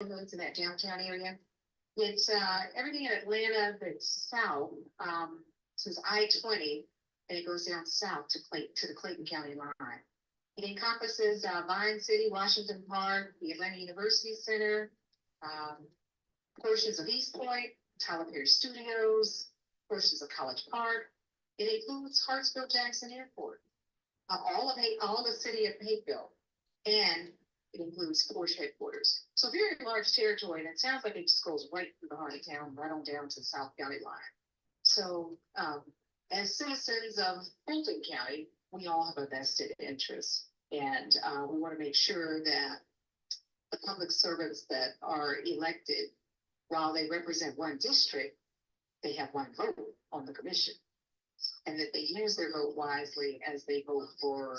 neighborhoods in that downtown area. It's everything in Atlanta that's south, since I-20, and it goes down south to the Clayton County line. It encompasses Vine City, Washington Park, the Atlanta University Center, um, portions of East Point, Tyler Perry Studios, portions of College Park. It includes Hartsville-Jackson Airport, all the city of Hapeville, and it includes Porsche headquarters. So very large territory, and it sounds like it just goes right through the heart of town, right on down to the South County line. So as citizens of Fulton County, we all have a vested interest, and we want to make sure that the public servants that are elected, while they represent one district, they have one vote on the commission, and that they use their vote wisely as they vote for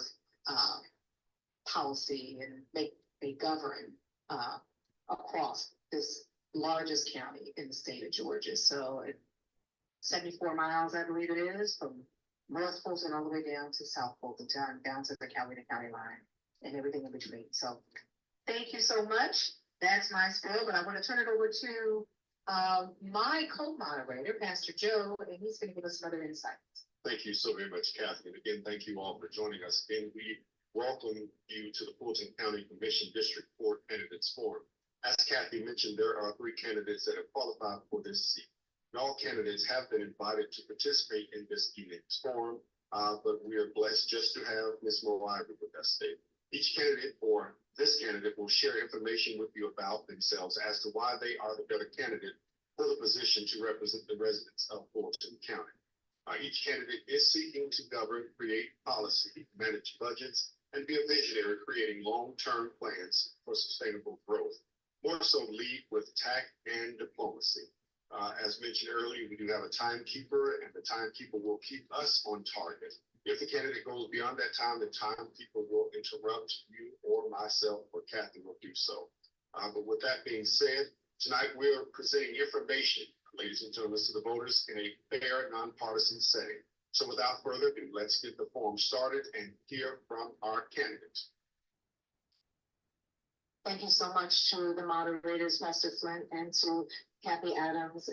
policy and they govern across this largest county in the state of Georgia. So 74 miles, I believe it is, from North Fulton all the way down to South Fulton, down to the county line and everything in between. So thank you so much. That's my spiel, but I want to turn it over to my co-moderator, Pastor Joe, and he's going to give us another insight. Thank you so very much, Kathy. And again, thank you all for joining us. And we welcome you to the Fulton County Commission District 4 Candidates Forum. As Kathy mentioned, there are 3 candidates that have qualified for this seat. And all candidates have been invited to participate in this evening's forum, but we are blessed just to have Ms. Ivory with us today. Each candidate or this candidate will share information with you about themselves as to why they are the better candidate for the position to represent the residents of Fulton County. Each candidate is seeking to govern, create policy, manage budgets, and be a visionary, creating long-term plans for sustainable growth. More so, lead with tact and diplomacy. As mentioned earlier, we do have a timekeeper, and the timekeeper will keep us on target. If the candidate goes beyond that time, the timekeeper will interrupt you or myself, or Kathy will do so. But with that being said, tonight we're presenting information, ladies and gentlemen, to the voters in a fair, nonpartisan setting. So without further ado, let's get the forum started and hear from our candidates. Thank you so much to the moderators, Pastor Flint, and to Kathy Adams.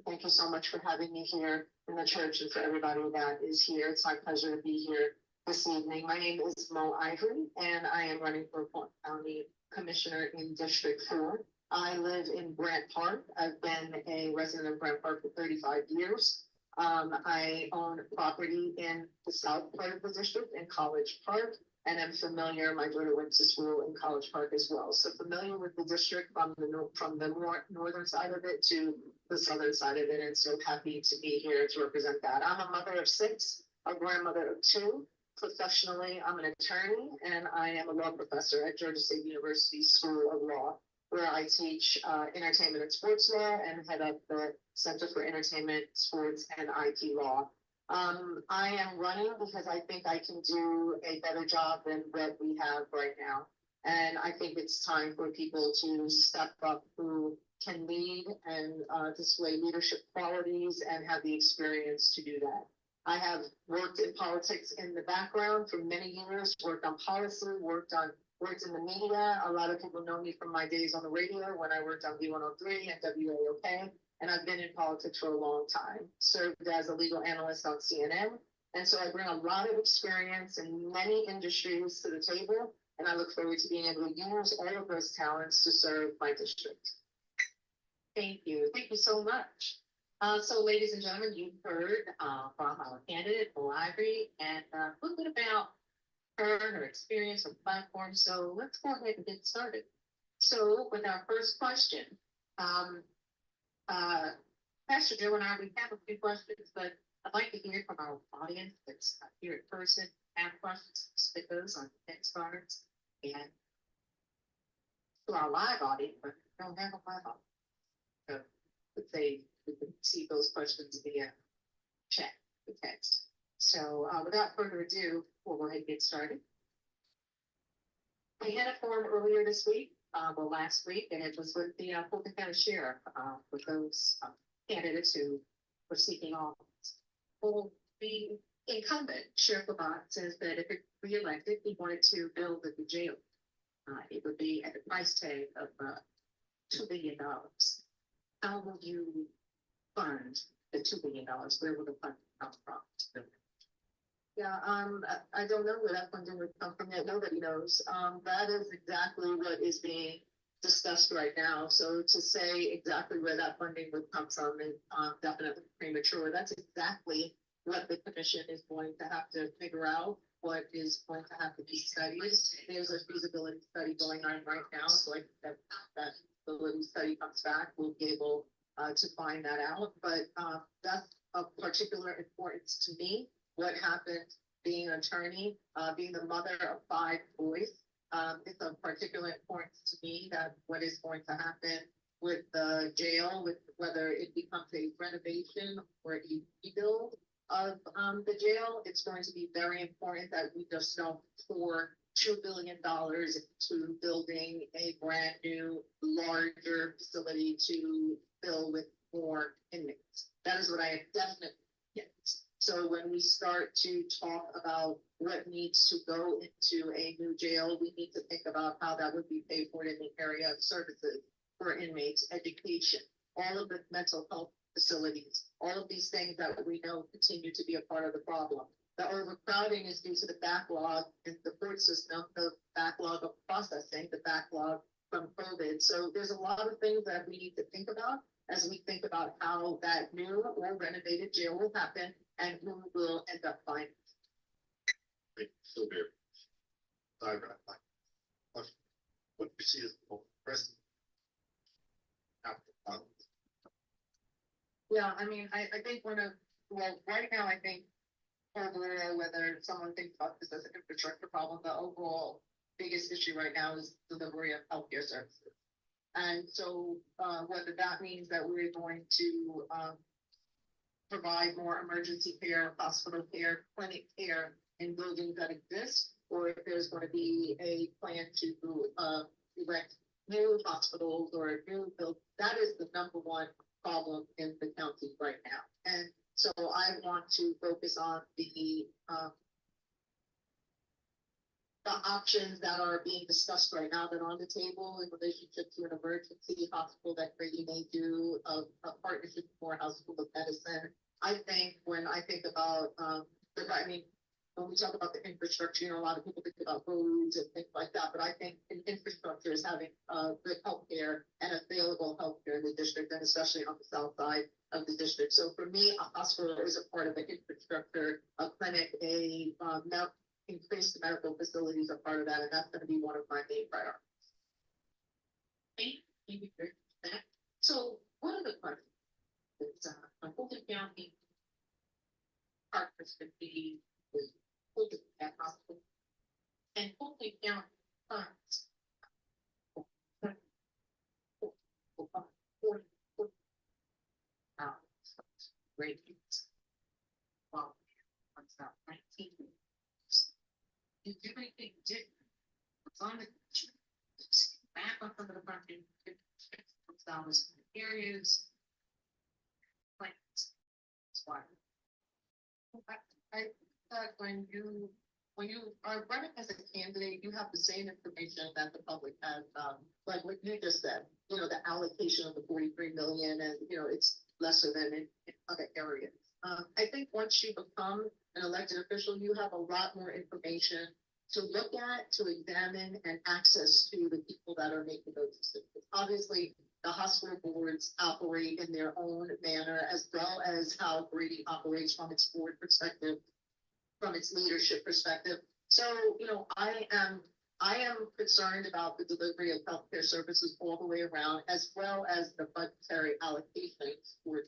Thank you so much for having me here in the church and for everybody that is here. It's my pleasure to be here this evening. My name is Ivory, and I am running for Fulton County Commissioner in District 4. I live in Grant Park. I've been a resident of Grant Park for 35 years. I own property in the south part of the district in College Park, and I'm familiar. My daughter went to school in College Park as well, so familiar with the district from the northern side of it to the southern side of it, and so happy to be here to represent that. I'm a mother of 6, a grandmother of 2. Professionally, I'm an attorney, and I am a law professor at Georgia State University School of Law, where I teach entertainment and sports law and head up the Center for Entertainment, Sports, and IT Law. I am running because I think I can do a better job than what we have right now. And I think it's time for people to step up who can lead and display leadership qualities and have the experience to do that. I have worked in politics in the background for many years, worked on policy, worked in the media. A lot of people know me from my days on the radio when I worked on V103 and WAOK, and I've been in politics for a long time. Served as a legal analyst on CNN, and so I bring a lot of experience in many industries to the table, and I look forward to being able to use all of those talents to serve my district. Thank you. Thank you so much. So ladies and gentlemen, you've heard from our candidate, Ivory, and a little bit about her experience, her platform. So let's go ahead and get started. So with our first question, Pastor Joe and I, we have a few questions, but I'd like to hear from our audience that's here in person, have questions, stick those on text cards, and to our live audience, but we don't have a live audience. So let's say we can see those questions via chat, the text. So without further ado, we'll go ahead and get started. We had a forum earlier this week, last week, and it was with the Fulton County Sheriff for those candidates who were seeking office. Well, the incumbent, Sheriff Lamont, says that if it re-elected, he wanted to build a new jail. It would be at the price tag of $2 billion. How will you fund the $2 billion? Where will the fund come from? Yeah, I don't know where that funding would come from yet. Nobody knows. That is exactly what is being discussed right now. So to say exactly where that funding would come from is definitely premature. That's exactly what the commission is going to have to figure out. What is going to have to be studied. There's a feasibility study going on right now. So like that feasibility study comes back, we'll be able to find that out. But that's of particular importance to me. What happened being an attorney, being the mother of 5 boys. It's of particular importance to me that what is going to happen with the jail, with whether it becomes a renovation or a rebuild of the jail, it's going to be very important that we just don't pour $2 billion into building a brand new, larger facility to fill with more inmates. That is what I definitely get. So when we start to talk about what needs to go into a new jail, we need to think about how that would be paid for in the area of services for inmates, education, all of the mental health facilities, all of these things that we know continue to be a part of the problem. The overcrowding is due to the backlog in the court system, the backlog of processing, the backlog from COVID. So there's a lot of things that we need to think about as we think about how that new or renovated jail will happen and who will end up financing. So there. What do you see as the present? Yeah, I mean, I think right now, I think overall, whether someone thinks about this as an infrastructure problem, the overall biggest issue right now is delivery of healthcare services. And so whether that means that we're going to provide more emergency care, hospital care, clinic care in buildings that exist, or if there's going to be a plan to erect new hospitals or new builds, that is the number one problem in the county right now. And so I want to focus on the options that are being discussed right now that are on the table in relationship to an emergency hospital that Grady may do, a partnership with Morehouse School of Medicine. I think when I think about, when we talk about the infrastructure, a lot of people think about roads and things like that, but I think infrastructure is having good healthcare and available healthcare in the district, and especially on the south side of the district. So for me, a hospital is a part of the infrastructure, a clinic, increased medical facilities are part of that, and that's going to be one of my main priorities. Thank you for that. So one of the questions is Fulton County partners could be with Fulton Hospital and Fulton County funds ratings. Well, what's that? 19. You do anything different? What's on the back up under the market? $50,000 areas. Plans. That's why. I thought when you are running as a candidate, you have the same information that the public has. Like what you just said, the allocation of the 43 million, and it's lesser than in other areas. I think once you become an elected official, you have a lot more information to look at, to examine, and access to the people that are making those decisions. Obviously, the hospital boards operate in their own manner, as well as how Grady operates from its board perspective, from its leadership perspective. So, I am concerned about the delivery of healthcare services all the way around, as well as the budgetary allocations for.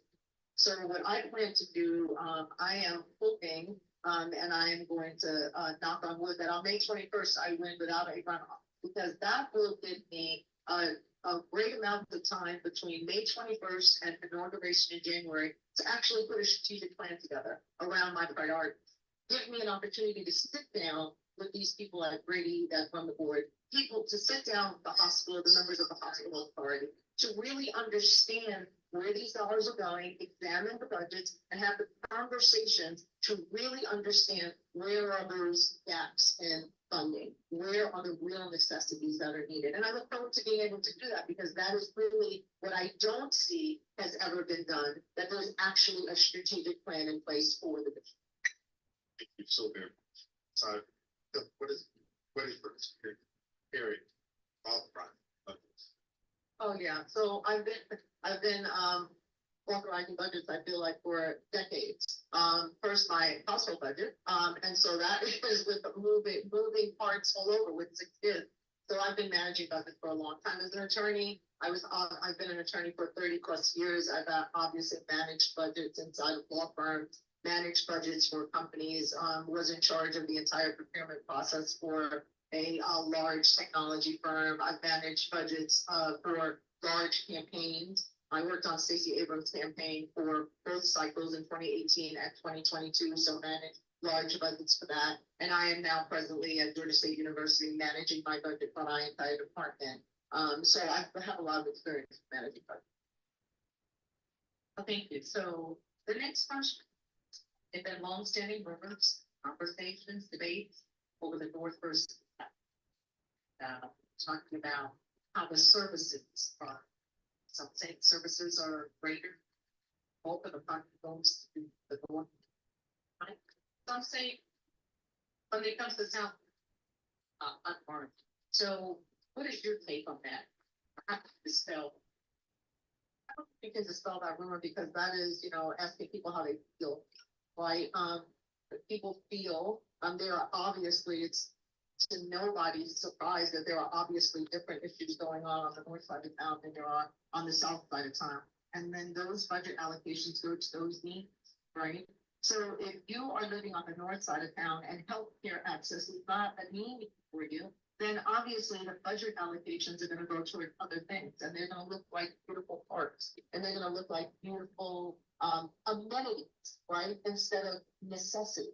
So what I plan to do, I am hoping, and I am going to knock on wood that on May 21st, I win without a runoff, because that will give me a great amount of time between May 21st and inauguration in January to actually put a strategic plan together around my priorities. Give me an opportunity to sit down with these people at Grady that run the board people to sit down with the hospital, the members of the hospital authority, to really understand where these dollars are going, examine the budgets, and have the conversations to really understand where are those gaps in funding, where are the real necessities that are needed. And I look forward to being able to do that, because that is really what I don't see has ever been done, that there's actually a strategic plan in place for the district. Thank you so very much. So, what is first hearing authorized budgets? Oh, yeah. So I've been authorizing budgets, I feel like, for decades. First my household budget. And so that is with the moving parts all over with 6 kids. So I've been managing budgets for a long time as an attorney. I've been an attorney for 30 plus years. I've obviously managed budgets inside of law firms, managed budgets for companies, was in charge of the entire procurement process for a large technology firm. I've managed budgets for large campaigns. I worked on Stacey Abrams' campaign for both cycles in 2018 and 2022, so managed large budgets for that. And I am now presently at Georgia State University managing my budget for my entire department. So I have a lot of experience managing budgets. Well, thank you. So the next question, if been longstanding rumors, conversations, debates over the North versus South, talking about how the services are. Some say services are greater, both of the funding goes to the North. Right? Some say when it comes to South, unarmed. So what is your take on that? How to dispel? I don't think you can dispel that rumor, because that is, asking people how they feel, right? People feel, there are obviously, it's to nobody's surprise that there are obviously different issues going on the north side of town than there are on the south side of town. And then those budget allocations go to those needs, right? So if you are living on the north side of town and healthcare access is not a need for you, then obviously the budget allocations are going to go toward other things, and they're going to look like beautiful parks, and they're going to look like beautiful amenities, right? Instead of necessities.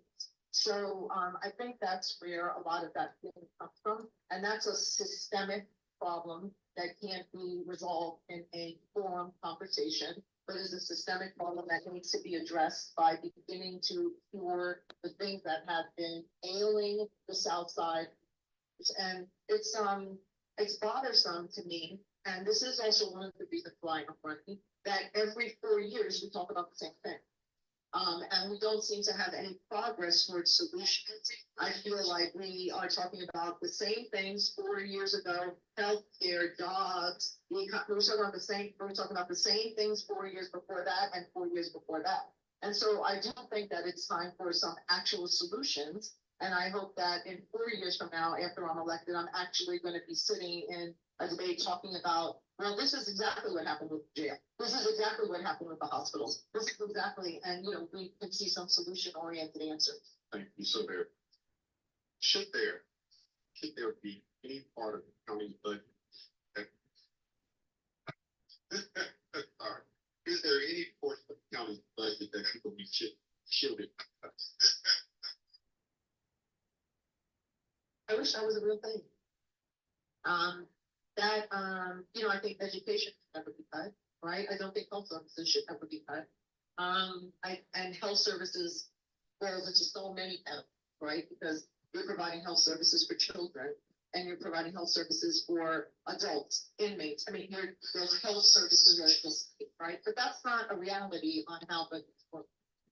So I think that's where a lot of that comes from, and that's a systemic problem that can't be resolved in a forum conversation, but is a systemic problem that needs to be addressed by beginning to cure the things that have been ailing the South Side. And it's bothersome to me, and this is also one of the reasons why I'm running, that every 4 years we talk about the same thing. And we don't seem to have any progress towards solutions. I feel like we are talking about the same things 4 years ago: healthcare, jobs. We were talking about the same things 4 years before that and 4 years before that. And so I do think that it's time for some actual solutions. And I hope that in 4 years from now, after I'm elected, I'm actually going to be sitting in a debate talking about, well, this is exactly what happened with the jail. This is exactly what happened with the hospitals. This is exactly, and we can see some solution-oriented answers. Thank you so very much. Should there be any part of the county budget that all right. Is there any portion of the county budget that people be shielded? I wish that was a real thing. I think education should never be cut, right? I don't think health services should ever be cut. And health services falls into so many categories, right? Because you're providing health services for children, and you're providing health services for adults, inmates. I mean, there's health services that are just, right? But that's not a reality on how budgets work.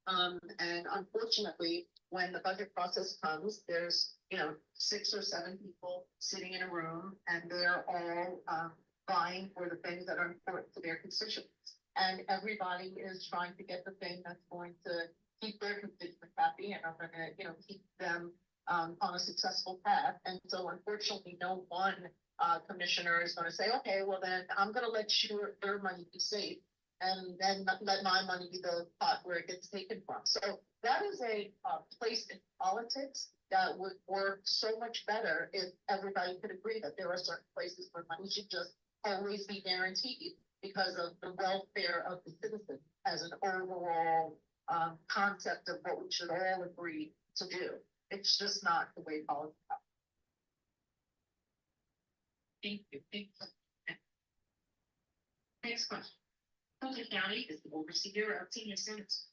And unfortunately, when the budget process comes, there's 6 or 7 people sitting in a room, and they're all vying for the things that are important to their constituents. And everybody is trying to get the thing that's going to keep their constituents happy and are going to, keep them on a successful path. And so, unfortunately, no one commissioner is going to say, okay, well then I'm going to let your money be safe, and then let my money be the pot where it gets taken from. So that is a place in politics that would work so much better if everybody could agree that there are certain places where money should just always be guaranteed because of the welfare of the citizen as an overall concept of what we should all agree to do. It's just not the way politics happens. Thank you. Next question. Fulton County is the overseer of senior centers.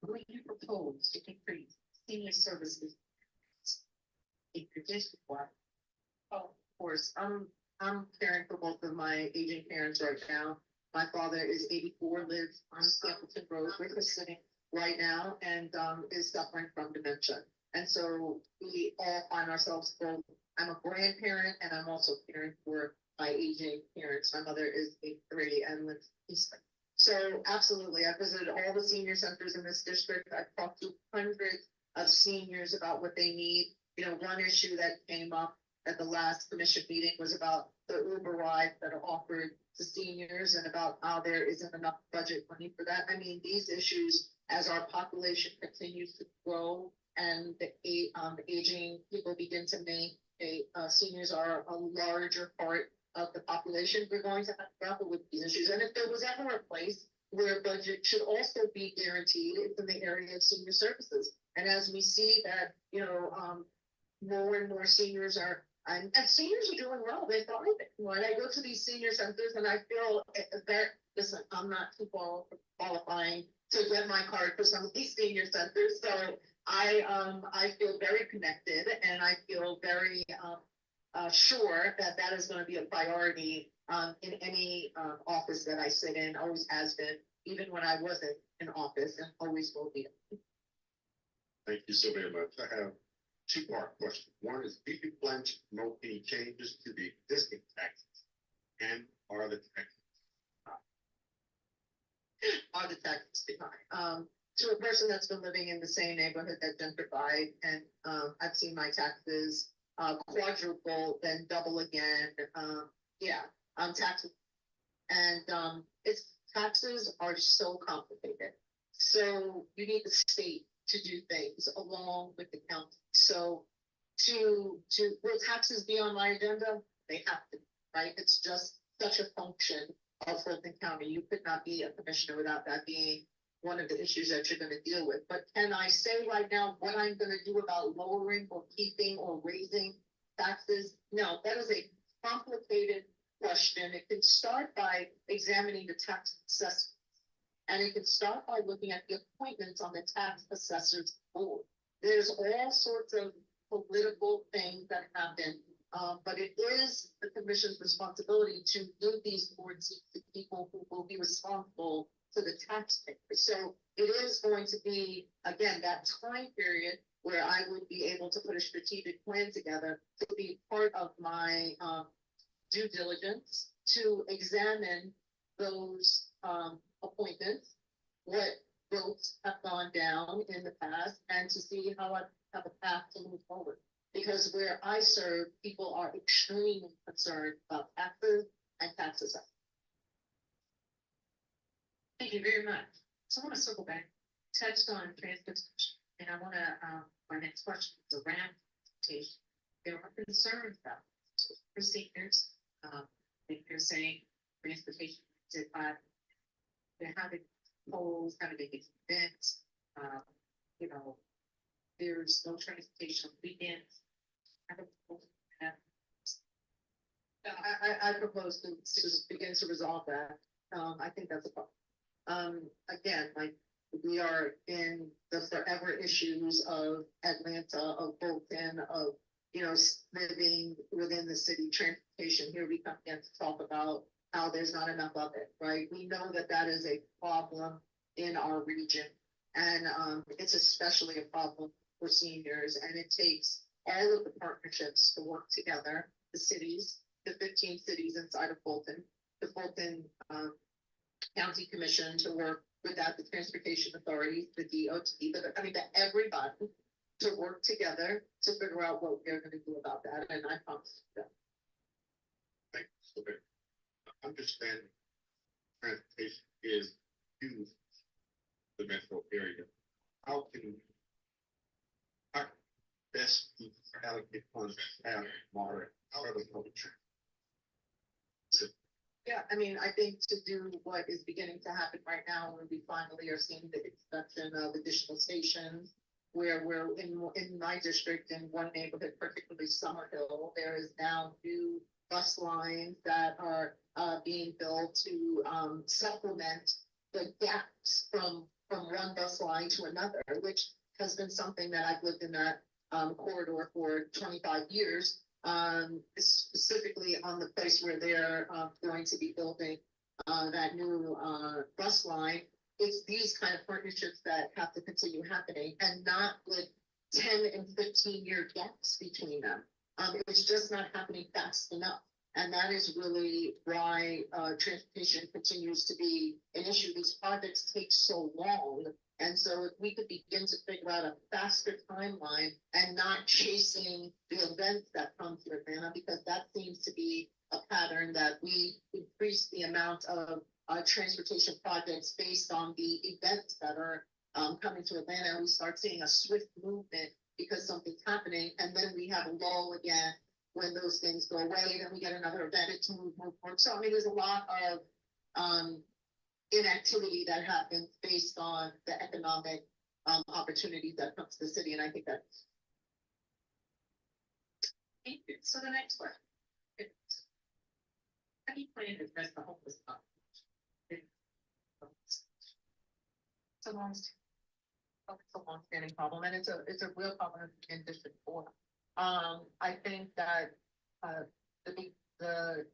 Will you propose to increase senior services in your district? Oh, of course, I'm caring for both of my aging parents right now. My father is 84, lives on Stapleton Road, where we're sitting right now, and is suffering from dementia. And so we all find ourselves both. I'm a grandparent, and I'm also caring for my aging parents. My mother is 83 and lives east. So absolutely, I visited all the senior centers in this district. I've talked to hundreds of seniors about what they need. You know, one issue that came up at the last commission meeting was about the Uber rides that are offered to seniors and about how there isn't enough budget money for that. I mean, these issues, as our population continues to grow and the aging people begin to make seniors are a larger part of the population, we're going to have to grapple with these issues. And if there was ever a place where budget should also be guaranteed, it's in the area of senior services. And as we see that, you know, more and more seniors are, and seniors are doing well. They're thriving. When I go to these senior centers, and I feel that, listen, I'm not too qualifying to get my card for some of these senior centers. So I feel very connected, and I feel very sure that that is going to be a priority in any office that I sit in. Always has been, even when I wasn't in office, and always will be. Thank you so very much. I have two-part question. One is, do you plan to promote any changes to the existing taxes? And are the taxes behind? To a person that's been living in the same neighborhood that gentrified, and I've seen my taxes quadruple, then double again. Taxes, and it's taxes are so complicated. So you need the state to do things along with the county. So will taxes be on my agenda? They have to, right? It's just such a function of Fulton County. You could not be a commissioner without that being one of the issues that you're going to deal with. But can I say right now what I'm going to do about lowering or keeping or raising taxes? No, that is a complicated question. It can start by examining the tax assessment. And it can start by looking at the appointments on the tax assessor's board. There's all sorts of political things that happen, but it is the commission's responsibility to give these boards to people who will be responsible to the taxpayer. So it is going to be, again, that time period where I would be able to put a strategic plan together to be part of my due diligence to examine those appointments, what votes have gone down in the past, and to see how I have a path to move forward. Because where I serve, people are extremely concerned about taxes and tax assessment. Thank you very much. So I want to circle back, touched on transportation, and I want to, my next question is around transportation. There are concerns about for seniors. They're saying transportation they're having polls, having big events, there's no transportation on weekends. I propose to begin to resolve that. I think that's a problem. Again, like we are in the forever issues of Atlanta, of Fulton, of living within the city transportation. Here we come again to talk about how there's not enough of it, right? We know that that is a problem in our region, and it's especially a problem for seniors, and it takes all of the partnerships to work together, the cities, the 15 cities inside of Fulton, the Fulton County Commission to work with that, the transportation authorities, the DOT, everybody to work together to figure out what we're going to do about that, and I promise you that. thanks? Okay. Understand transportation is huge the metro area. How can best allocate funds have moderate public transit? Yeah, I think to do what is beginning to happen right now, where we finally are seeing the introduction of additional stations, where we're in my district, in one neighborhood, particularly Summerhill, there is now new bus lines that are being built to supplement the gaps from one bus line to another, which has been something that I've lived in that corridor for 25 years, specifically on the place where they're going to be building that new bus line. It's these kind of partnerships that have to continue happening, and not with 10 and 15-year gaps between them. It's just not happening fast enough. And that is really why transportation continues to be an issue. These projects take so long. And so if we could begin to figure out a faster timeline and not chasing the events that come to Atlanta, because that seems to be a pattern that we increase the amount of transportation projects based on the events that are coming to Atlanta, and we start seeing a swift movement because something's happening, and then we have a lull again when those things go away, then we get another event to move forward. So I mean, there's a lot of inactivity that happens based on the economic opportunities that come to the city, and I think that. So the next question. How do you plan to address the homeless population? It's a long-standing problem, and it's a real problem in District 4. I think that the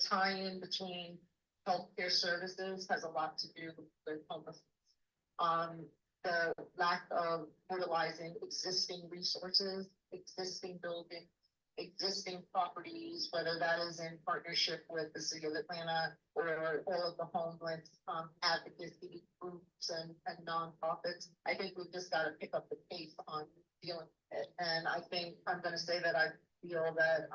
tie-in between healthcare services has a lot to do with homelessness. The lack of utilizing existing resources, existing buildings, existing properties, whether that is in partnership with the city of Atlanta or all of the homeless advocacy groups and nonprofits. I think we've just got to pick up the pace on dealing with it. And I think I'm going to say that I feel that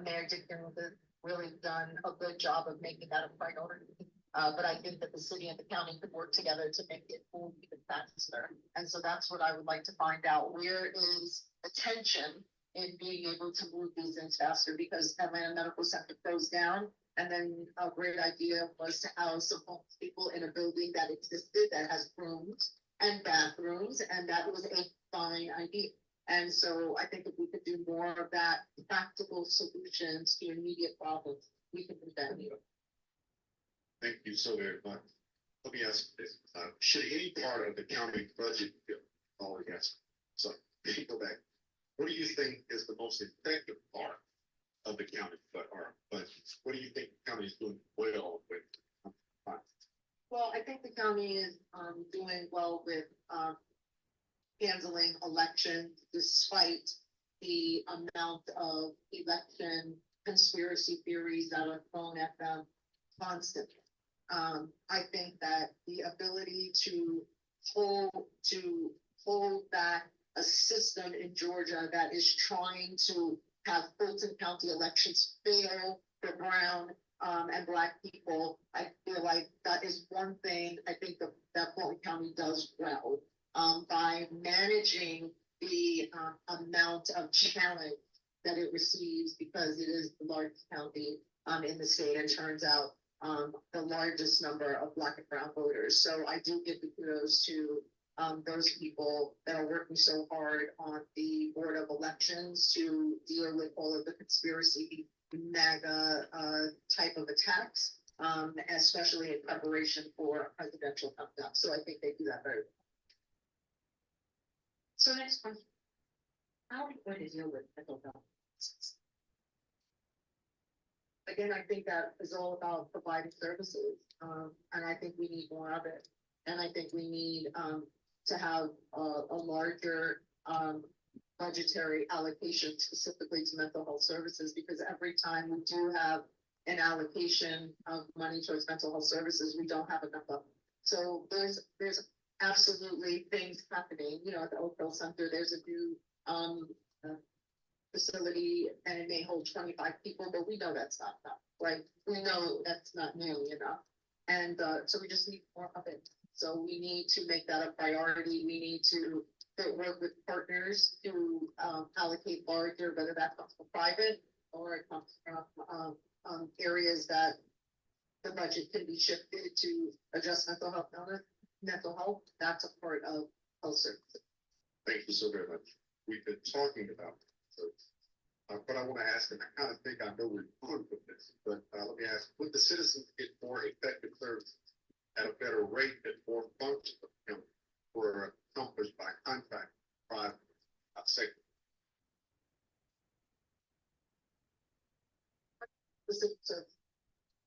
Mayor Dickens has really done a good job of making that a priority. But I think that the city and the county could work together to make it move even faster. And so that's what I would like to find out. Where is the tension in being able to move these things faster? Because Atlanta Medical Center goes down, and then a great idea was to house some homeless people in a building that existed that has rooms and bathrooms, and that was a fine idea. And so I think if we could do more of that, practical solutions to immediate problems, we could do that here. Thank you so very much. Let me ask you this. Should any part of the county budget bill, sorry, go back. What do you think is the most effective part of the county budget? What do you think the county is doing well with? Well, I think the county is doing well with handling elections, despite the amount of election conspiracy theories that are thrown at them constantly. I think that the ability to hold back a system in Georgia that is trying to have Fulton County elections fail for brown and Black people, I feel like that is one thing I think that Fulton County does well by managing the amount of challenge that it receives, because it is the largest county in the state and turns out the largest number of Black and brown voters. So I do give the kudos to those people that are working so hard on the Board of Elections to deal with all of the conspiracy MAGA type of attacks, especially in preparation for presidential coming up. So I think they do that very well. So next question. How are we going to deal with mental health? Again, I think that is all about providing services, and I think we need more of it. And I think we need to have a larger budgetary allocation specifically to mental health services, because every time we do have an allocation of money towards mental health services, we don't have enough of them. So there's absolutely things happening. You know, at the Oak Hill Center, there's a new facility, and it may hold 25 people, but we know that's not enough, right? We know that's not nearly enough. And so we just need more of it. So we need to make that a priority. We need to work with partners to allocate larger, whether that comes from private or it comes from areas that the budget can be shifted to address mental health. That's a part of health services. Thank you so very much. We've been talking about services. But I want to ask, and I kind of think I know where you're going with this, but let me ask, would the citizens get more effective services at a better rate and more functional were accomplished by contract private sector? Specific service.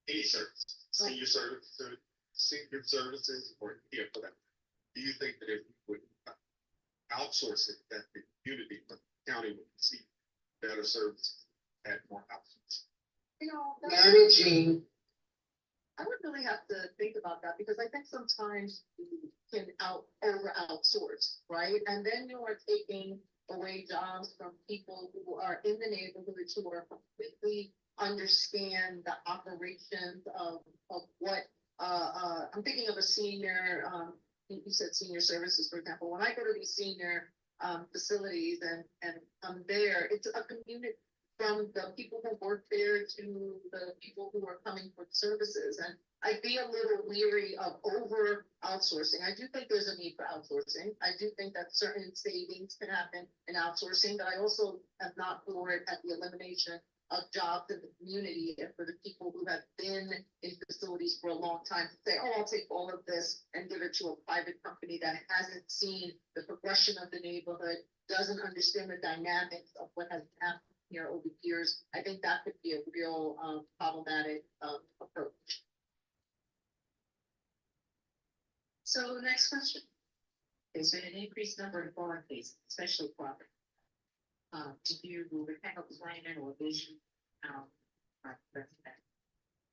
Any service, senior services, or yeah, for that. Do you think that if we would outsource it, that the community, the county would see better services at more outsourcing? You know, Managing. I would really have to think about that because I think sometimes you can over outsource, right? And then you are taking away jobs from people who are in the neighborhoods who are completely understand the operations of what I'm thinking of a senior you said senior services, for example. When I go to these senior facilities and I'm there, it's a community from the people who work there to the people who are coming for services. And I'd be a little weary of over outsourcing. I do think there's a need for outsourcing. I do think that certain savings can happen in outsourcing, but I also am not for it at the elimination of jobs in the community and for the people who have been in facilities for a long time to say, oh, I'll take all of this and give it to a private company that hasn't seen the progression of the neighborhood, doesn't understand the dynamics of what has happened here over years. I think that could be a real problematic approach. So the next question. There's been an increased number of foreign cases, especially property. Do you have a plan or vision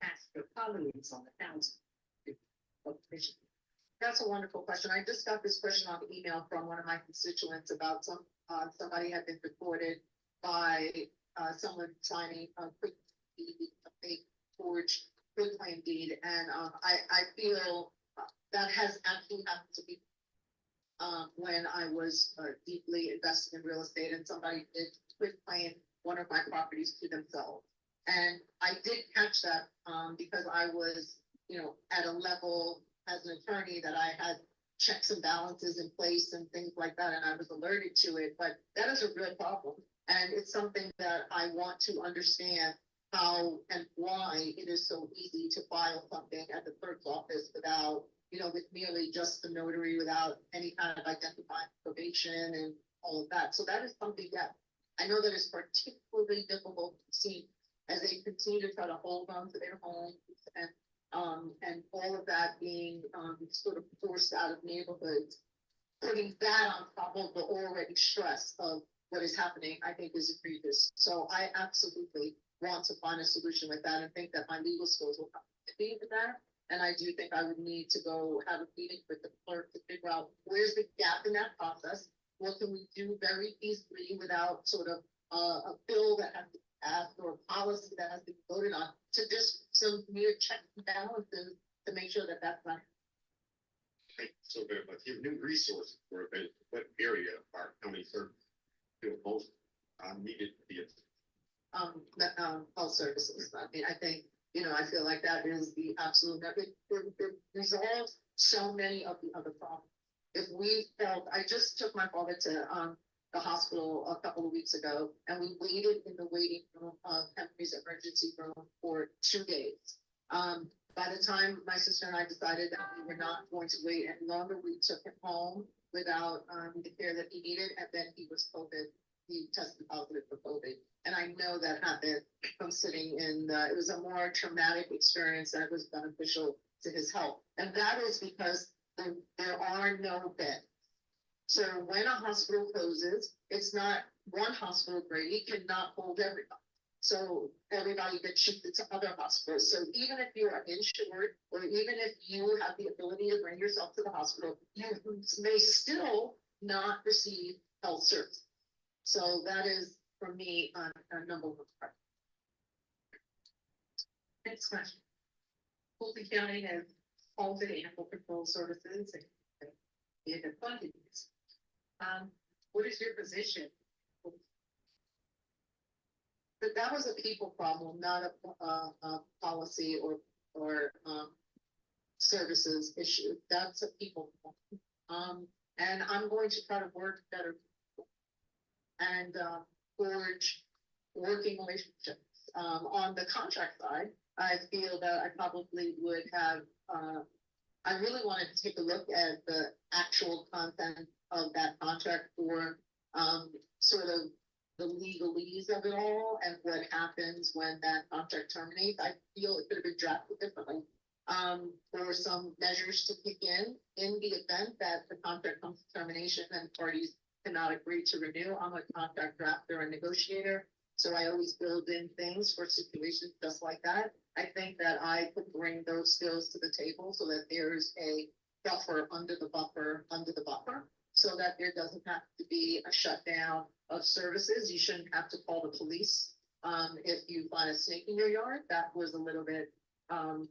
ask your colleagues on the council? That's a wonderful question. I just got this question on email from one of my constituents about somebody had been reported by someone signing a quick deed, a fake forged quitclaim deed, and I feel that has actually happened to me when I was deeply invested in real estate, and somebody did quitclaim one of my properties to themselves, and I did catch that because I was, at a level as an attorney that I had checks and balances in place and things like that, and I was alerted to it. But that is a real problem. And it's something that I want to understand how and why it is so easy to file something at the clerk's office without, with merely just the notary, without any kind of identifying probation and all of that. So that is something that I know that is particularly difficult to see as they continue to try to hold on to their homes and all of that being sort of forced out of neighborhoods. Putting that on top of the already stress of what is happening, I think is egregious. So I absolutely want to find a solution with that and think that my legal skills will come to be with that. And I do think I would need to go have a meeting with the clerk to figure out where's the gap in that process. What can we do very easily without sort of a bill that has to be passed or a policy that has to be voted on, to just some mere checks and balances to make sure that that's not. Thank you so very much. Your new resources were available. What area of our county service feel most needed to be? Health services. I mean, I think, I feel like that is the absolute, it resolves so many of the other problems. If we felt, I just took my father to the hospital a couple of weeks ago, and we waited in the waiting room of Henry's emergency room for 2 days. By the time my sister and I decided that we were not going to wait any longer, we took him home without the care that he needed, and then he was COVID. He tested positive for COVID. And I know that happened from sitting in it was a more traumatic experience that was beneficial to his health. And that is because there are no beds. So when a hospital closes, it's not one hospital grade. It cannot hold everybody. So everybody gets shifted to other hospitals. So even if you are insured, or even if you have the ability to bring yourself to the hospital, you may still not receive health service. So that is, for me, a number one part. Next question. Fulton County has halted animal control services and the funding. What is your position? But that was a people problem, not a policy or services issue. That's a people problem. And I'm going to try to work better and forge working relationships. On the contract side, I feel that I probably would have, I really wanted to take a look at the actual content of that contract for, sort of the legalese of it all and what happens when that contract terminates. I feel it could have been drafted differently. There were some measures to kick in the event that the contract comes to termination and parties cannot agree to renew. I'm a contract drafter and negotiator, so I always build in things for situations just like that. I think that I could bring those skills to the table so that there's a buffer under the buffer, so that there doesn't have to be a shutdown of services. You shouldn't have to call the police if you find a snake in your yard. That was a little bit, call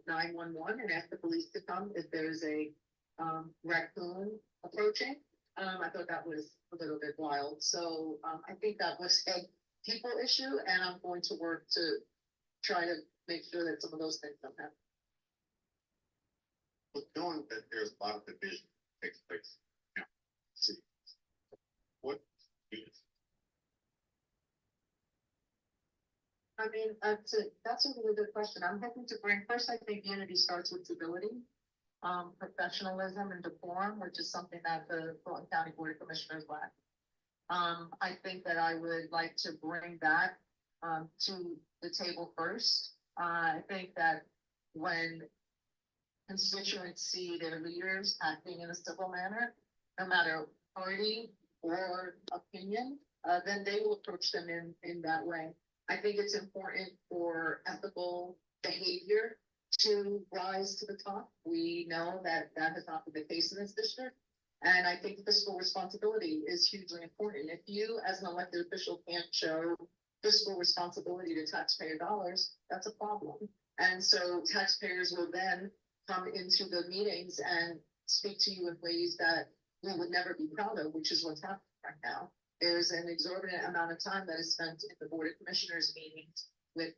911 and ask the police to come if there's a raccoon approaching. I thought that was a little bit wild. So I think that was a people issue, and I'm going to work to try to make sure that some of those things don't happen. But knowing that there's a lot of division that takes place, now, see, what units? I mean, that's a really good question. I'm hoping to bring, first, I think unity starts with civility, professionalism and decorum, which is something that the Fulton County Board of Commissioners lack. I think that I would like to bring that to the table first. I think that when constituents see their leaders acting in a civil manner, no matter party or opinion, then they will approach them in that way. I think it's important for ethical behavior to rise to the top. We know that that has not been the case in this district. And I think fiscal responsibility is hugely important. If you, as an elected official, can't show fiscal responsibility to taxpayer dollars, that's a problem. And so taxpayers will then come into the meetings and speak to you in ways that we would never be proud of, which is what's happening right now. There's an exorbitant amount of time that is spent in the Board of Commissioners meetings with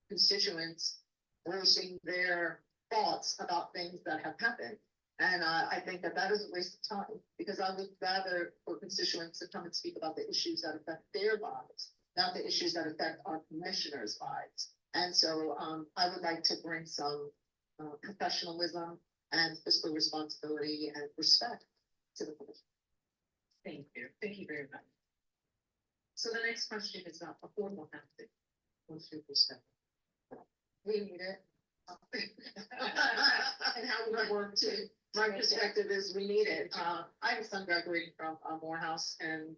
constituents voicing their thoughts about things that have happened. And I think that that is a waste of time, because I would rather for constituents to come and speak about the issues that affect their lives, not the issues that affect our commissioners' lives. And so I would like to bring some professionalism and fiscal responsibility and respect to the commission. Thank you very much. So the next question is about affordable housing. What's your perspective? We need it. And how we work too. My perspective is we need it. I have a son graduating from Morehouse and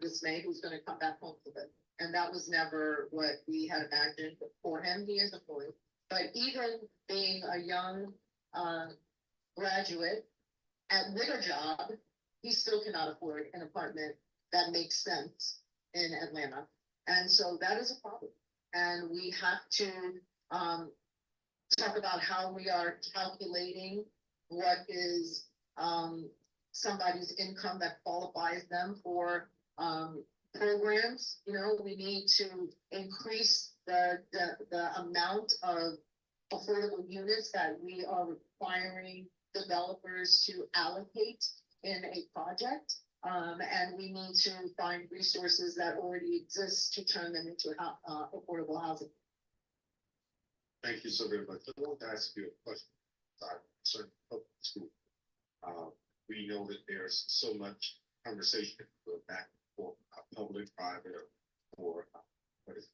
this May who's going to come back home with it. And that was never what we had imagined for him. He is employed. But even being a young graduate with a job, he still cannot afford an apartment that makes sense in Atlanta. And so that is a problem. And we have to talk about how we are calculating what is somebody's income that qualifies them for programs. You know, we need to increase the amount of affordable units that we are requiring developers to allocate in a project. And we need to find resources that already exist to turn them into affordable housing. Thank you so very much. I want to ask you a question. Concerning public school. We know that there's so much conversation back and forth, public, private, or what is it?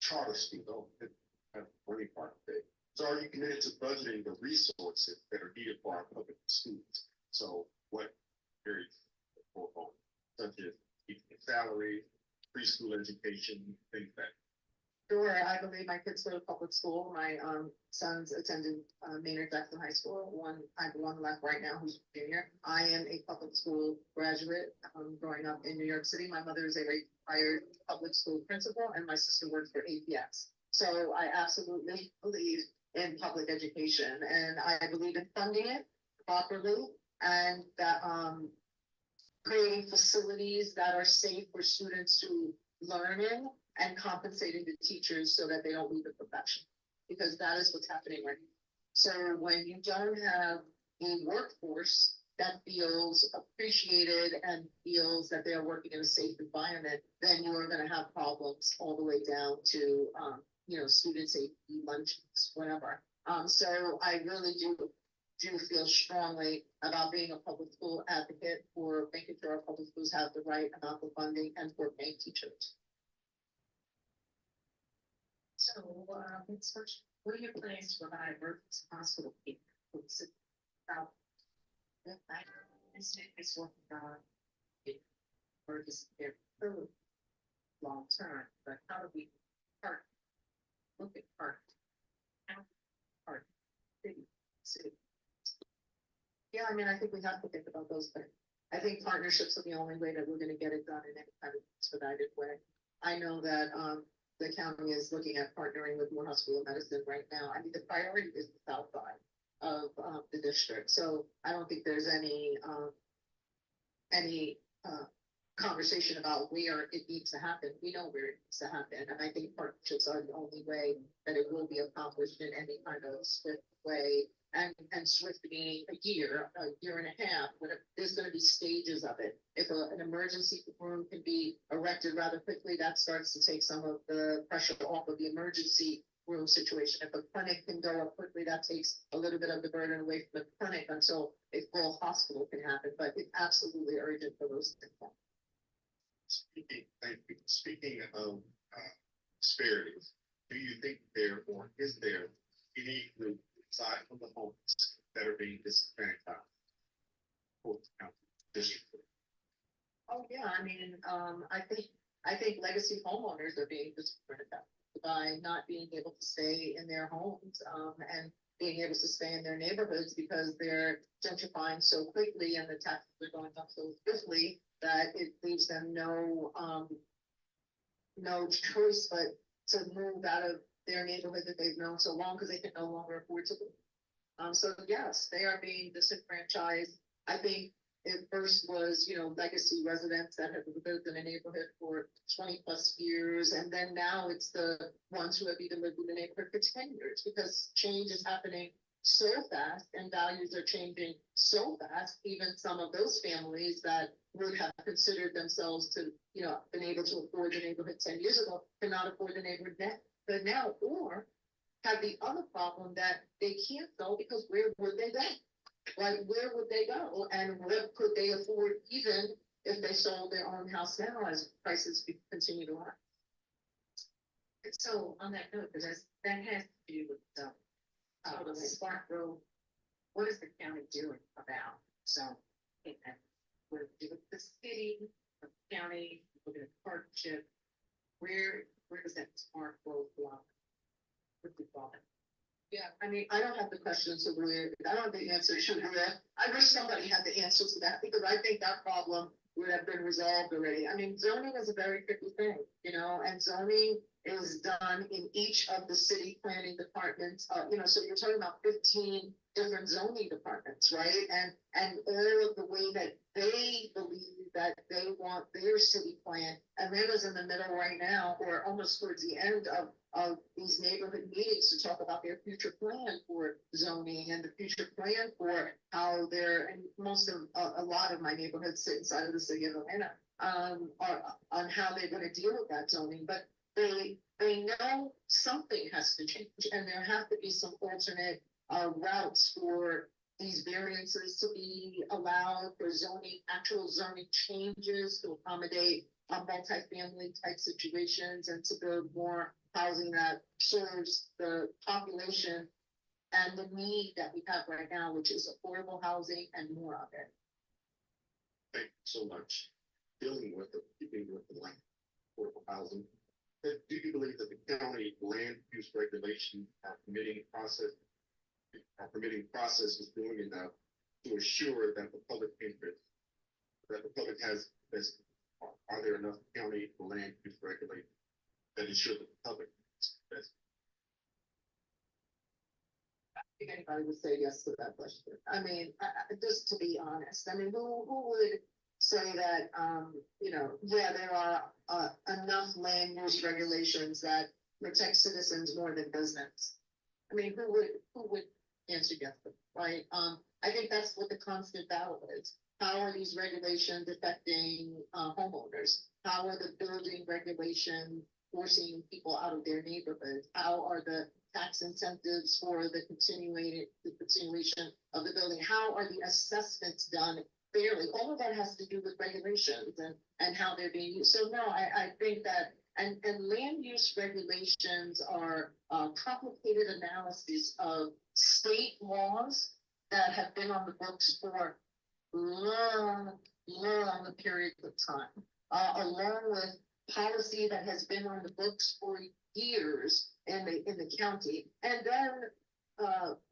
Charter school. Oh, that's the funny part of it. So are you committed to budgeting the resources that are needed for our public schools? So what areas such as salary, preschool education, things like that? Sure, I believe my kids go to public school. My sons attended Maynard Jackson High School. I have one left right now who's a junior. I am a public school graduate growing up in New York City. My mother is a retired public school principal and my sister works for APS. So I absolutely believe in public education and I believe in funding it properly and that creating facilities that are safe for students to learn in and compensating the teachers so that they don't leave the profession, because that is what's happening right now. So when you don't have a workforce that feels appreciated and feels that they're working in a safe environment, then you are gonna have problems all the way down to, student safety, lunches, whatever. So I really do feel strongly about being a public school advocate for making sure our public schools have the right amount of funding and for paying teachers. So, next question, what are your plans to provide emergency hospital care for the city? It's working on emergency care for long term, but how do we part? Look at part. City. Yeah, I mean, I think we have to think about those things. I think partnerships are the only way that we're gonna get it done in any kind of expedited way. I know that, the county is looking at partnering with Morehouse School of Medicine right now. I mean, the priority is the south side of, the district, so I don't think there's any conversation about where it needs to happen. We know where it needs to happen, and I think partnerships are the only way that it will be accomplished in any kind of swift way. And swift being a year and a half, when there's gonna be stages of it. If an emergency room can be erected rather quickly, that starts to take some of the pressure off of the emergency room situation. If a clinic can go up quickly, that takes a little bit of the burden away from the clinic until a full hospital can happen, but it's absolutely urgent for those things. Speaking of disparities, do you think there or is there any group aside from the homeless that are being disadvantaged for the county district? Oh, yeah, I mean, I think legacy homeowners are being disadvantaged by not being able to stay in their homes, and being able to stay in their neighborhoods because they're gentrifying so quickly and the taxes are going up so swiftly that it leaves them no choice but to move out of their neighborhood that they've known so long because they can no longer afford to live. So yes, they are being disenfranchised. I think it first was, legacy residents that have lived in a neighborhood for 20 plus years. And then now it's the ones who have even lived in the neighborhood for 10 years because change is happening so fast and values are changing so fast. Even some of those families that would have considered themselves to, been able to afford the neighborhood 10 years ago cannot afford the neighborhood now, or have the other problem that they can't go because where would they go? Like, where would they go? And what could they afford even if they sold their own house now as prices continue to rise? And so on that note, because that has to do with the Spark Road, what is the county doing about zoning? And what do we do with the city, the county, looking at partnership? Where does that Spark Road belong? What do you call it? Yeah, I mean, I don't have the questions of where, I don't have the answer to that. I wish somebody had the answer to that because I think that problem would have been resolved already. I mean, zoning is a very tricky thing, and zoning is done in each of the city planning departments. So you're talking about 15 different zoning departments, right? And all of the way that they believe that they want their city plan, and they're in the middle right now, or almost towards the end of these neighborhood meetings to talk about their future plan for zoning and the future plan for how and a lot of my neighborhoods sit inside of the city of Atlanta, on how they're going to deal with that zoning. But they know something has to change and there have to be some alternate routes for these variances to be allowed, for actual zoning changes to accommodate multifamily type situations and to build more housing that serves the population and the need that we have right now, which is affordable housing and more of it. Thank you so much. Keeping with the land, affordable housing. Do you believe that the county land use regulation permitting process is doing enough to assure that the public interest, that the public has this? Are there enough county land use regulations that ensure that the public is best? I think anybody would say yes to that question. I mean, just to be honest, I mean, who would say that, there are enough land use regulations that protect citizens more than business? I mean, who would answer yes, right? I think that's what the constant battle is. How are these regulations affecting homeowners? How are the building regulations forcing people out of their neighborhoods? How are the tax incentives for the continuation of the building? How are the assessments done fairly? All of that has to do with regulations and how they're being used. So no, I think that and land use regulations are complicated analyses of state laws that have been on the books for long periods of time, along with policy that has been on the books for years in the county, and then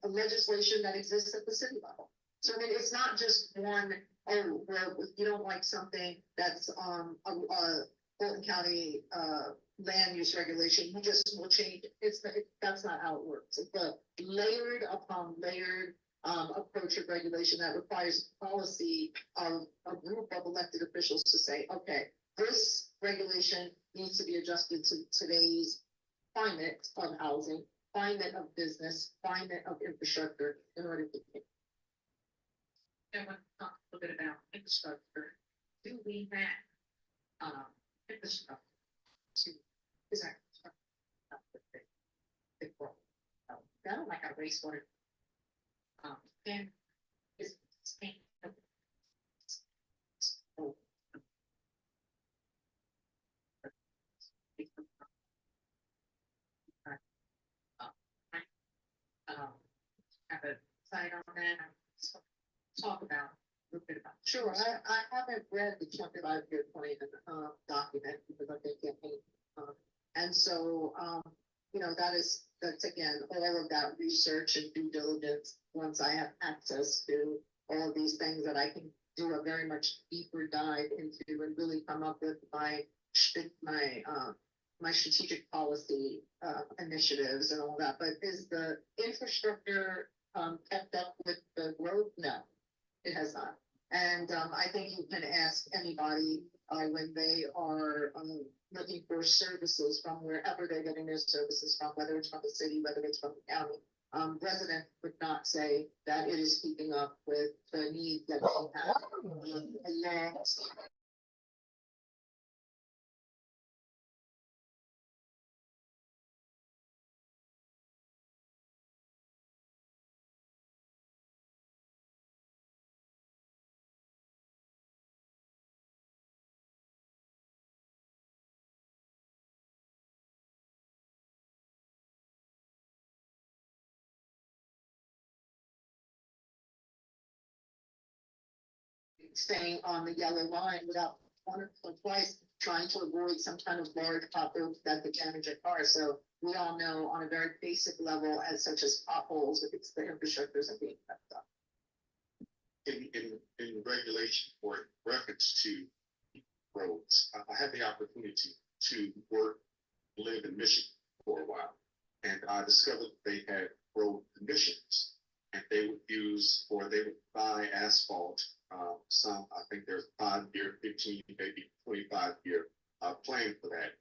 a legislation that exists at the city level. So I mean, it's not just one. Oh, well, if you don't like something that's Fulton County land use regulation, you just will change it. That's not how it works. It's a layered upon layered approach of regulation that requires policy of a group of elected officials to say, okay, this regulation needs to be adjusted to today's climate of housing, climate of business, climate of infrastructure in order to take. I want to talk a little bit about infrastructure. Do we have infrastructure to is our big role? Kind of like our wastewater. And is have a side on that. Talk about a little bit about. Sure, I haven't read the 25-year plan document because I've been campaigning. And so, that's again, all of that research and due diligence, once I have access to all of these things that I can do a very much deeper dive into and really come up with my strategic policy initiatives and all that. But is the infrastructure kept up with the growth? No, it has not. And I think you can ask anybody when they are looking for services from wherever they're getting their services from, whether it's from the city, whether it's from the county. Residents would not say that it is keeping up with the needs that they have. Staying on the yellow line without once or twice trying to avoid some kind of large potholes that could damage a car. So we all know on a very basic level, as such as potholes, if it's the infrastructures are being kept up. In regulation or reference to roads, I had the opportunity to live in Michigan for a while, and I discovered they had road commissions, and they would buy asphalt. I think there's 5-year, 15, maybe 25-year plan for that.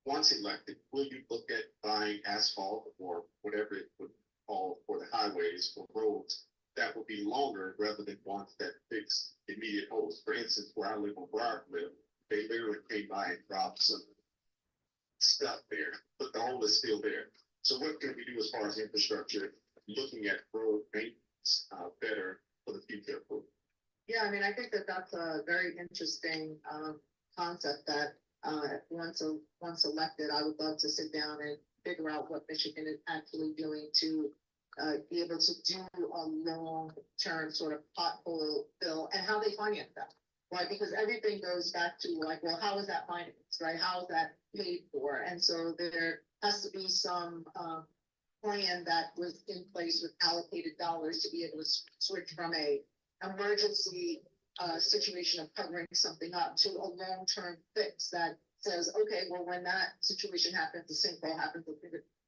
Once elected, will you look at buying asphalt or whatever it would call for the highways or roads that would be longer rather than ones that fix immediate holes? For instance, where I live on Briarcliff, they literally came by and dropped some stuff there, but the hole is still there. So what can we do as far as infrastructure, looking at road maintenance better for the future? Yeah, I mean, I think that that's a very interesting concept that once elected, I would love to sit down and figure out what Michigan is actually doing to be able to do a long-term sort of pothole fill and how they finance that, right? Because everything goes back to like, well, how is that financed, right? How is that paid for? And so there has to be some plan that was in place with allocated dollars to be able to switch from a emergency situation of covering something up to a long-term fix that says, okay, well, when that situation happens, the sinkhole happens,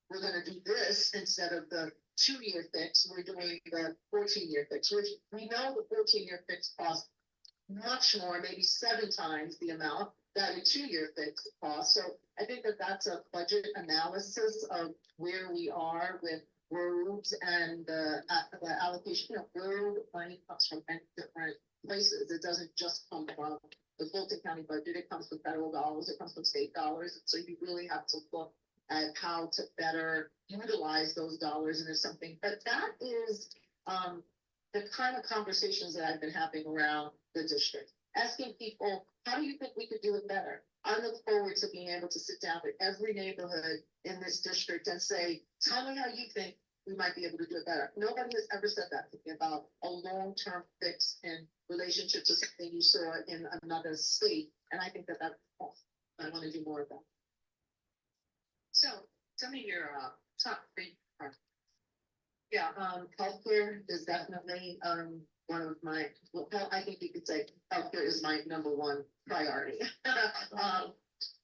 we're going to do this instead of the 2-year fix. We're doing the 14-year fix, which we know the 14-year fix costs much more, maybe 7 times the amount that a 2-year fix costs. So I think that that's a budget analysis of where we are with roads and the allocation of road money comes from many different places. It doesn't just come from the Fulton County budget. It comes from federal dollars. It comes from state dollars. So you really have to look at how to better utilize those dollars. And there's something, but that is the kind of conversations that I've been having around the district, asking people, how do you think we could do it better? I look forward to being able to sit down with every neighborhood in this district and say, tell me how you think we might be able to do it better. Nobody has ever said that to me about a long-term fix in relationship to something you saw in another state. And I think that that's awesome. I want to do more of that. So tell me your top three. Yeah, healthcare is definitely, one of my, well, I think you could say healthcare is my number one priority.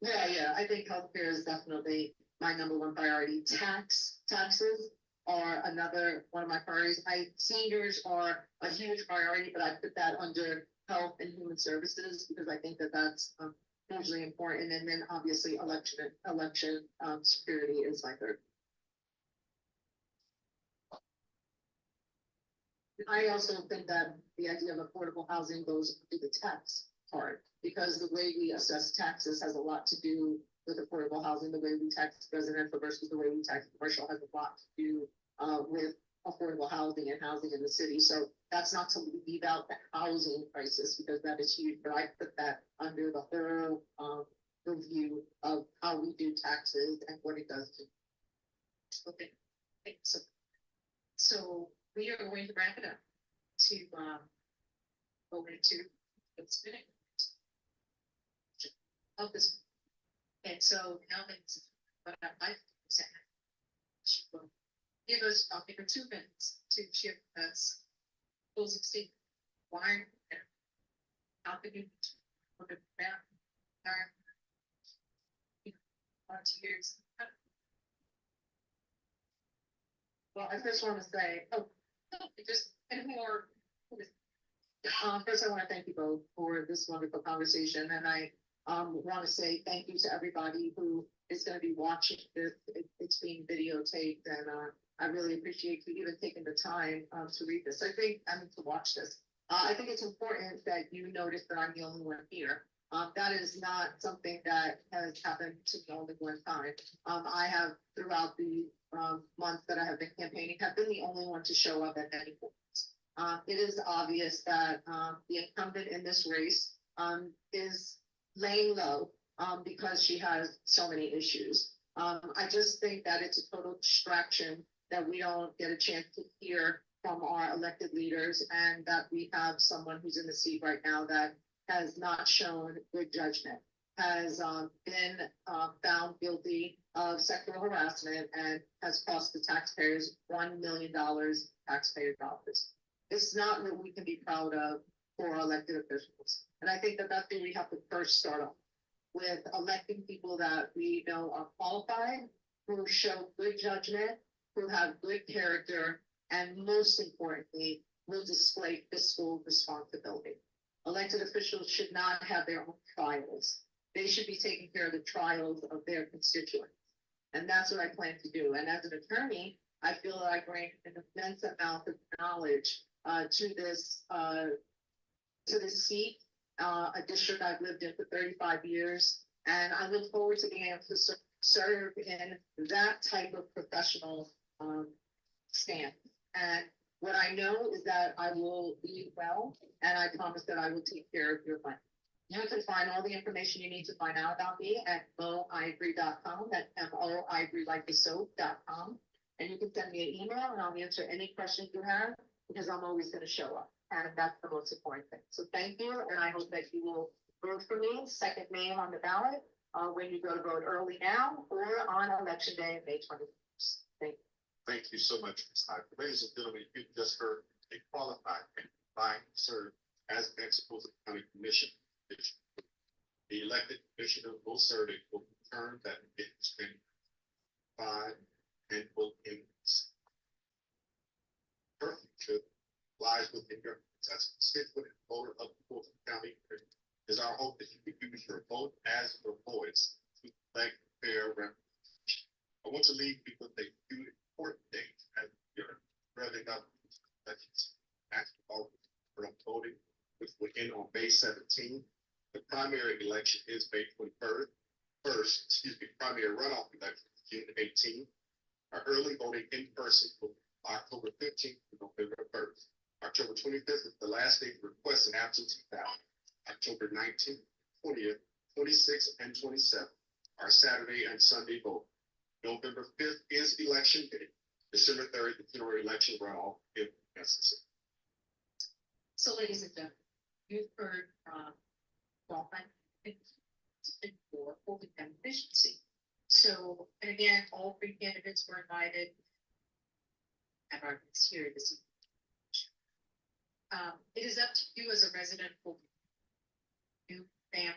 Yeah, I think healthcare is definitely my number one priority. Taxes are another one of my priorities. Seniors are a huge priority, but I put that under health and human services because I think that that's hugely important. And then obviously election security is my third. I also think that the idea of affordable housing goes to the tax part because the way we assess taxes has a lot to do with affordable housing. The way we tax residential versus the way we tax commercial has a lot to do with affordable housing and housing in the city. So that's not to leave out the housing crisis because that is huge, but I put that under the whole review of how we do taxes and what it does to. Okay. So we are going to wrap it up to go into what's minute of this. And so now it's what I'd like to say. She will give us, I'll give her 2 minutes to share with us closing statement. Why? How can you put it back? Volunteers. Well, I first want to say, Just any more. first I want to thank you both for this wonderful conversation, and I want to say thank you to everybody who is going to be watching this. It's being videotaped, and I really appreciate you even taking the time to read this. I mean to watch this. I think it's important that you notice that I'm the only one here. That is not something that has happened to me only one time. I have throughout the months that I have been campaigning, have been the only one to show up at any point. It is obvious that the incumbent in this race is laying low because she has so many issues. I just think that it's a total distraction that we don't get a chance to hear from our elected leaders and that we have someone who's in the seat right now that has not shown good judgment, has been found guilty of sexual harassment and has cost the taxpayers $1 million taxpayer dollars. It's not what we can be proud of for our elected officials. And I think that that's where we have to first start off with electing people that we know are qualified, who show good judgment, who have good character, and most importantly, will display fiscal responsibility. Elected officials should not have their own trials. They should be taking care of the trials of their constituents. And that's what I plan to do. And as an attorney, I feel that I bring an immense amount of knowledge to this seat, a district I've lived in for 35 years. And I look forward to being able to serve in that type of professional stance. And what I know is that I will lead well, and I promise that I will take care of your money. You can find all the information you need to find out about me at moivory.com. That's MOIvory like the soap.com. And you can send me an email and I'll answer any questions you have because I'm always going to show up. And that's the most important thing. So thank you. And I hope that you will vote for me, second name on the ballot, when you go to vote early now or on election day, May 21st. Thank you. Thank you so much, Ms. Ivory. Ladies and gentlemen, you just heard a qualified and combined serve as the next Fulton County Commission. The elected commissioner will serve a full term that begins in 5 and will end. Her future lies within your hands. As a constituent voter of Fulton County, it is our hope that you can use your vote as your voice to elect fair representation. I want to leave you with a few important things as will end on May 17th. The primary election is May 21st. Primary runoff election is June 18th. Our early voting in person will be October 15th to November 1st. October 25th is the last day to request an absentee ballot. October 19th, 20th, 26th, and 27th are Saturday and Sunday voting. November 5th is election day. December 3rd, the general election runoff if necessary. So ladies and gentlemen, you've heard from qualified for Fulton County efficiency. So, and again, all three candidates were invited. Have our here this evening. It is up to you as a resident of new family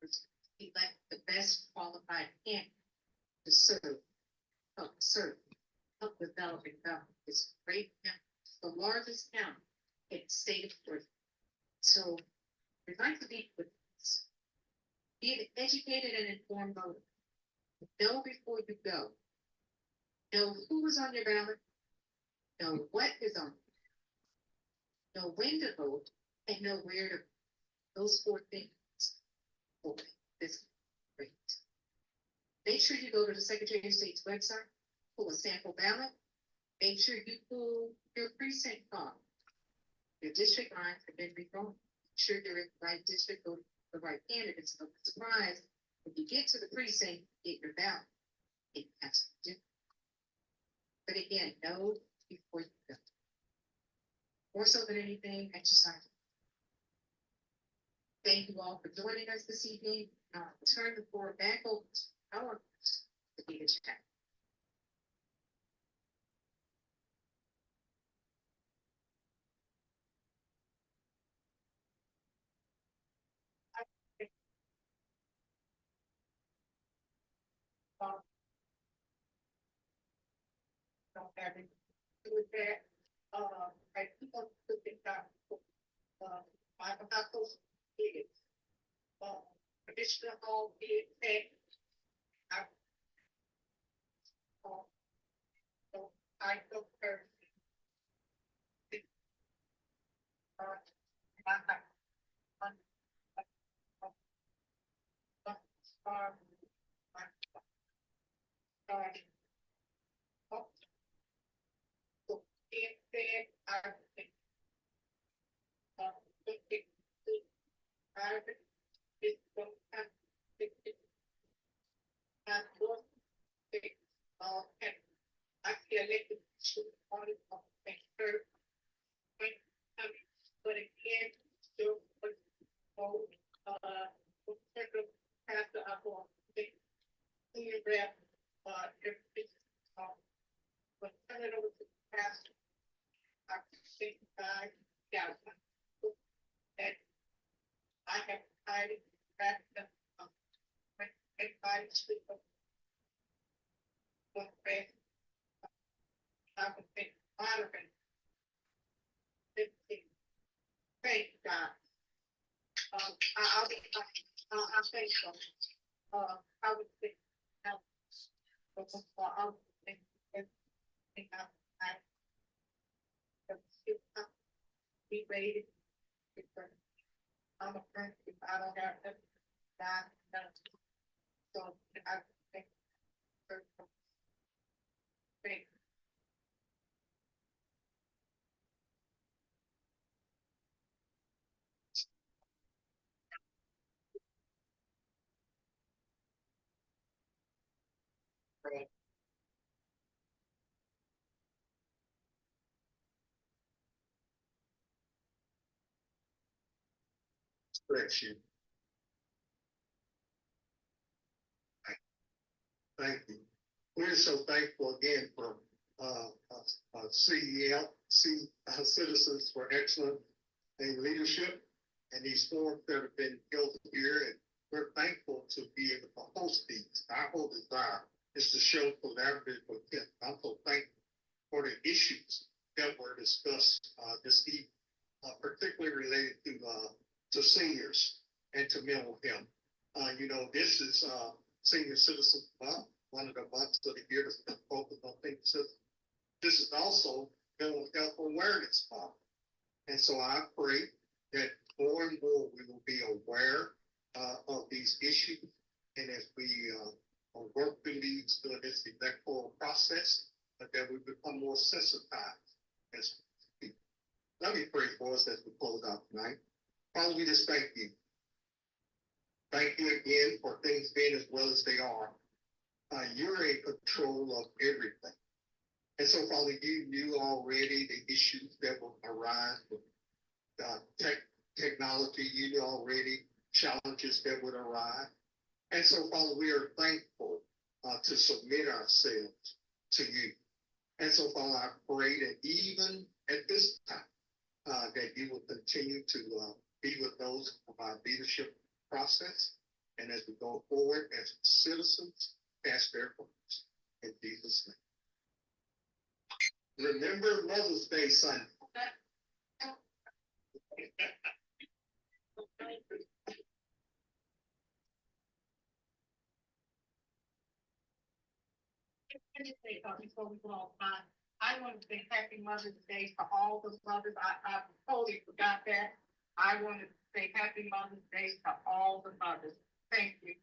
to elect the best qualified candidate to help developing government. It's a great county, it's the largest county in the state of Flint. So we'd like to be with this. Be an educated and informed voter. Know before you go. Know who is on your ballot. Know what is on. Know when to vote and know where to vote. Those four things. Okay, this is great. Make sure you go to the Secretary of State's website, pull a sample ballot. Make sure you pull your precinct card. Your district lines have been redrawn. Make sure you're in the right district, go to the right candidates. Don't be surprised if you get to the precinct, get your ballot. It has to do. But again, know before you go. More so than anything, exercise. Thank you all for joining us this evening. I'll turn the floor back over to our host, Damita Chatman. Don't have anything to do with that. I keep on looking down. My house is, traditional home is that. So I go first. I feel like the should on it of the third. But again, still, after I go, clear rep, if it's, but turn it over to the pastor. I think yeah, that I have decided that everybody should I would think modern. Thank God. I'll think so. I would think now. I'll think I be ready. I'm a friend if I don't have that. So I think. Thank Correct you. Thank you. We're so thankful again for C.E.E.L, Citizens for Excellence in Leadership, and these forums that have been held here, and we're thankful to be able to host these. Our whole desire is to show collaborative intent. I'm so thankful for the issues that were discussed this evening, particularly related to seniors and to mental health. This is Senior Citizen Month, one of the months of the year that's been focused on senior citizens. This is also Mental Health Awareness Month. And so I pray that more process, but that we become more sensitized as people. Let me pray for us as we close out tonight. Father, we just thank you. Thank you again for things being as well as they are. You're in control of everything. And so, Father, you knew already the issues that will arise with technology. You knew already challenges that would arise. And so, Father, we are thankful to submit ourselves to you. And so, Father, I pray that even at this time, that you will continue to be with those of our leadership process. And as we go forward as citizens, cast their votes in Jesus' name. Remember Mother's Day Sunday. Before we go on, I want to say Happy Mother's Day to all the mothers. I totally forgot that. I want to say Happy Mother's Day to all the mothers. Thank you.